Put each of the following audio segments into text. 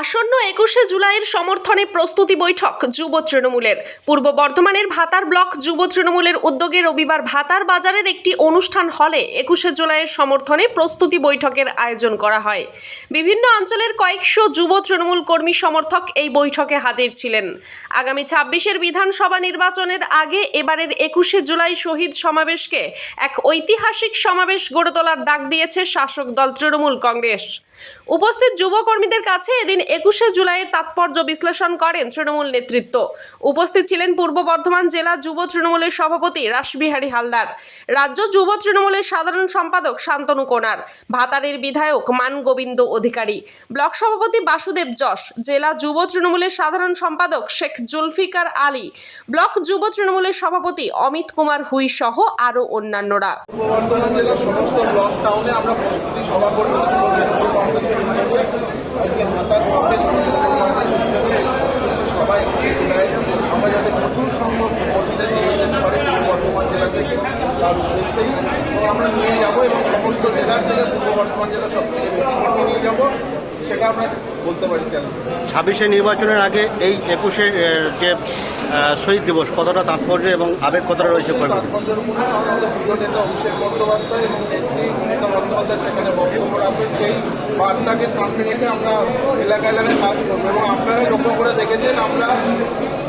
আসন্ন ২১শে জুলাইয়ের সমর্থনে প্রস্তুতি বৈঠক যুব তৃণমূলের। পূর্ব বর্ধমানের ভাতার ব্লক যুব তৃণমূলের উদ্যোগে রবিবার ভাতার বাজারের একটি অনুষ্ঠান হলে ২১শে জুলাইয়ের সমর্থনে প্রস্তুতি বৈঠকের আয়োজন করা হয়। বিভিন্ন অঞ্চলের কয়েকশো যুব তৃণমূল কর্মী সমর্থক এই বৈঠকে হাজির ছিলেন। আগামী ২৬-এর বিধানসভা নির্বাচনের আগে এবারের ২১শে জুলাই শহীদ সমাবেশকে এক ঐতিহাসিক সমাবেশ গড়ে তোলার ডাক দিয়েছে শাসক দল তৃণমূল কংগ্রেস। উপস্থিত যুব কর্মীদের কাছে এদিন ২১শে জুলাইয়ের তাৎপর্য বিশ্লেষণ করেন তৃণমূল নেতৃত্ব। উপস্থিত ছিলেন পূর্ব বর্ধমান জেলা যুব তৃণমূলের সভাপতি রাসবিহারী হালদার, রাজ্য যুব তৃণমূলের সাধারণ সম্পাদক শান্তনু কোনার, ভাতারের বিধায়ক মানগোবিন্দ অধিকারী, ব্লক সভাপতি বাসুদেব যশ, জেলা যুব তৃণমূলের সাধারণ সম্পাদক শেখ জুলফিকার আলী, ব্লক যুব তৃণমূলের সভাপতি অমিত কুমার হুই সহ আরও অন্যান্যরা। বর্ধমান জেলার সমস্ত ব্লক টাউনে আমরা প্রস্তুতি সভা করছি। আজকে ভাতার ব্লকের সবাই আমরা যাতে প্রচুর সংখ্যক কর্মীদের নিয়ে যেতে পারি পূর্ব বর্ধমান জেলা থেকে, তার উদ্দেশ্যেই আমরা নিয়ে যাবো এবং সমস্ত জেলার থেকে পূর্ব বর্ধমান জেলা সব থেকে বেশি কর্মী নিয়ে যাবো, সেটা আমরা বলতে পারি। কেন ২৬শে নির্বাচনের আগে এই ২১শে যে শহীদ দিবস কতটা তাৎপর্য এবং আবেগ কতটা রয়েছে? তাৎপর্যের উপরে আমাদের পুজো নেতা অভিষেক বন্দ্যোপাধ্যায় এবং নেত্রী মমতা বন্দ্যোপাধ্যায় সেখানে বক্তব্য রাখবেন। সেই বার্তাকে সামনে রেখে আমরা এলাকা এলাকায় কাজ করবো এবং আপনারা লক্ষ্য করে দেখেছেন আমরা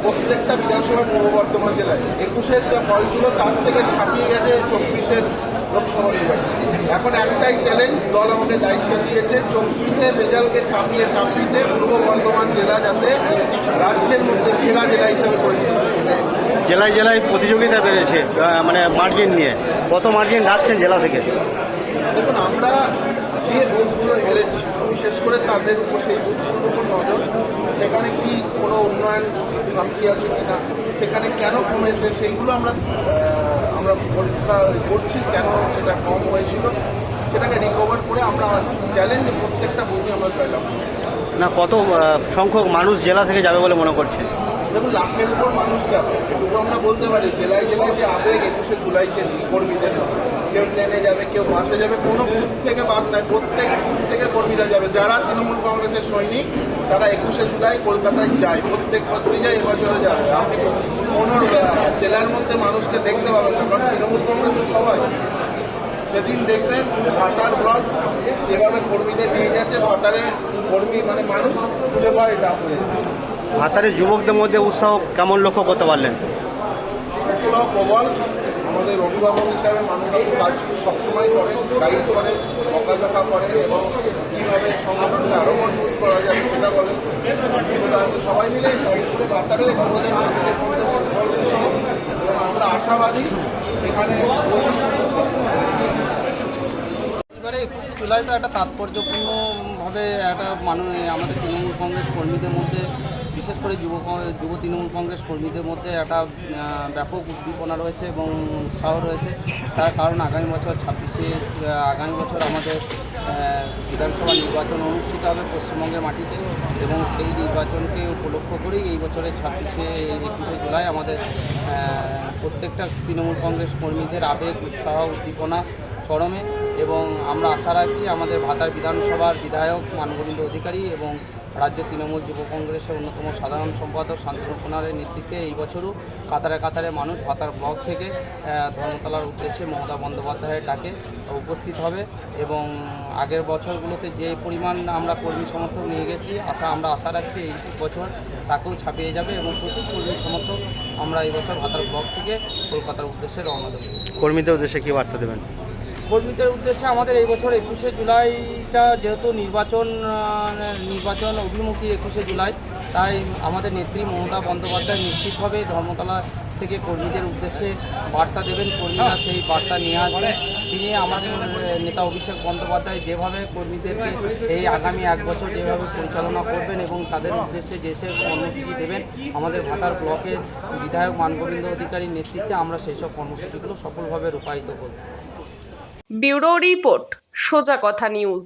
প্রত্যেকটা বিধানসভা পূর্ব বর্ধমান জেলায় ২১-এর যে ফল ছিল তার থেকে ছাপিয়ে গেছে ২৪-এর লোকসভা নির্বাচন। এখন একটাই চ্যালেঞ্জ, দল আমাকে দায়িত্ব দিয়েছে ২৪-এর রেজাল্টকে ছাপিয়ে ২৬-এ পূর্ব বর্ধমান জেলা যাতে রাজ্যের মধ্যে সেরা জেলা হিসেবে পরিচিত। জেলায় জেলায় প্রতিযোগিতা বেড়েছে, মানে মার্জিন নিয়ে কত মার্জিন রাখছেন জেলা থেকে? দেখুন, আমরা যে বুথগুলো হেরেছি বিশেষ করে তাদের উপর, সেই বুথগুলোর উপর নজর, সেখানে কি কোনো উন্নয়ন খামতি আছে কিনা, সেখানে কেন কমেছে সেইগুলো আমরা পরীক্ষা করছি, কেন সেটা কম হয়েছিল সেটাকে রিকভার করে আমরা চ্যালেঞ্জ প্রত্যেকটা বুথে আমরা জয়লাভ। না, কত সংখ্যক মানুষ জেলা থেকে যাবে বলে মনে করছেন? দেখুন, লাখের উপর মানুষ যাবে, এটুকু আমরা বলতে পারি। জেলায় জেলায় যে আবেগ ২১শে জুলাইকে কর্মীদের, কেউ ট্রেনে যাবে, কেউ বাসে যাবে, কোনো বুথ থেকে বাদ নয়, প্রত্যেক বুথ থেকে কর্মীরা যাবে। যারা তৃণমূল কংগ্রেসের সৈনিক তারা ২১শে জুলাই কলকাতায় যায়, প্রত্যেক বছরই যায়, এবছরে যাবে। আপনি কোনো জেলার মধ্যে মানুষকে দেখতে পাবেন না, কারণ তৃণমূল কংগ্রেসের সবাই সেদিন দেখবেন ভাতার ব্লক যেভাবে কর্মীদের নিয়ে যাচ্ছে, ভাতারে কর্মী মানে মানুষ খুঁজে পায় এটা হয়ে। ভাতারের যুবকদের মধ্যে উৎসাহ কেমন লক্ষ্য করতে পারলেন? উৎসাহ প্রবল। আমাদের অভিভাবক হিসাবে মানুষরা কাজ সবসময় করে, গাইড করে, বকাঝকা করে এবং কীভাবে সংগঠনকে আরও মজবুত করা যাবে সেটা বলে। সবাই মিলে গাইড করে ভাতারে আমাদের এবং আমরা আশাবাদী এখানে এবারে ২১শে জুলাই তো একটা তাৎপর্যপূর্ণভাবে একটা আমাদের তৃণমূল কংগ্রেস কর্মীদের মধ্যে, বিশেষ করে যুব তৃণমূল কংগ্রেস কর্মীদের মধ্যে একটা ব্যাপক উদ্দীপনা রয়েছে এবং উৎসাহ রয়েছে। তার কারণ আগামী বছর ২৬শে আগামী বছর আমাদের বিধানসভা নির্বাচন অনুষ্ঠিত হবে পশ্চিমবঙ্গের মাটিতে এবং সেই নির্বাচনকে উপলক্ষ করেই এই বছরের ২১শে জুলাই আমাদের প্রত্যেকটা তৃণমূল কংগ্রেস কর্মীদের আবেগ, উৎসাহ, উদ্দীপনা চরমে। এবং আমরা আশা রাখছি আমাদের ভাতার বিধানসভার বিধায়ক মানগোবিন্দ অধিকারী এবং রাজ্য তৃণমূল যুব কংগ্রেসের অন্যতম সাধারণ সম্পাদক শান্তনু কোনারের নেতৃত্বে এই বছরও কাতারে কাতারে মানুষ ভাতার ব্লক থেকে ধর্মতলার উদ্দেশ্যে মমতা বন্দ্যোপাধ্যায়ের ডাকে উপস্থিত হবে এবং আগের বছরগুলোতে যে পরিমাণ আমরা কর্মী সমর্থক নিয়ে গেছি আমরা আশা রাখছি এই বছর তাকেও ছাপিয়ে যাবে এবং প্রচুর কর্মী সমর্থক আমরা এই বছর ভাতার ব্লক থেকে কলকাতার উদ্দেশ্যে রওনা দেব। কর্মীদের উদ্দেশ্যে কী বার্তা দেবেন? কর্মীদের উদ্দেশ্যে আমাদের এই বছর ২১শে জুলাইটা যেহেতু নির্বাচন অভিমুখী ২১শে জুলাই, তাই আমাদের নেত্রী মমতা বন্দ্যোপাধ্যায় নিশ্চিতভাবে ধর্মতলা থেকে কর্মীদের উদ্দেশ্যে বার্তা দেবেন, কর্মীরা সেই বার্তা নিয়ে আসবেন। তিনি আমাদের নেতা অভিষেক বন্দ্যোপাধ্যায় যেভাবে কর্মীদেরকে এই আগামী ১ বছর যেভাবে পরিচালনা করবেন এবং তাদের উদ্দেশ্যে যেসব কর্মসূচি দেবেন, আমাদের ভাতার ব্লকের বিধায়ক মানগোবিন্দ অধিকারীর নেতৃত্বে আমরা সেই সব কর্মসূচিগুলো সফলভাবে রূপায়িত করব। ব্যুরো রিপোর্ট, সোজা কথা নিউজ।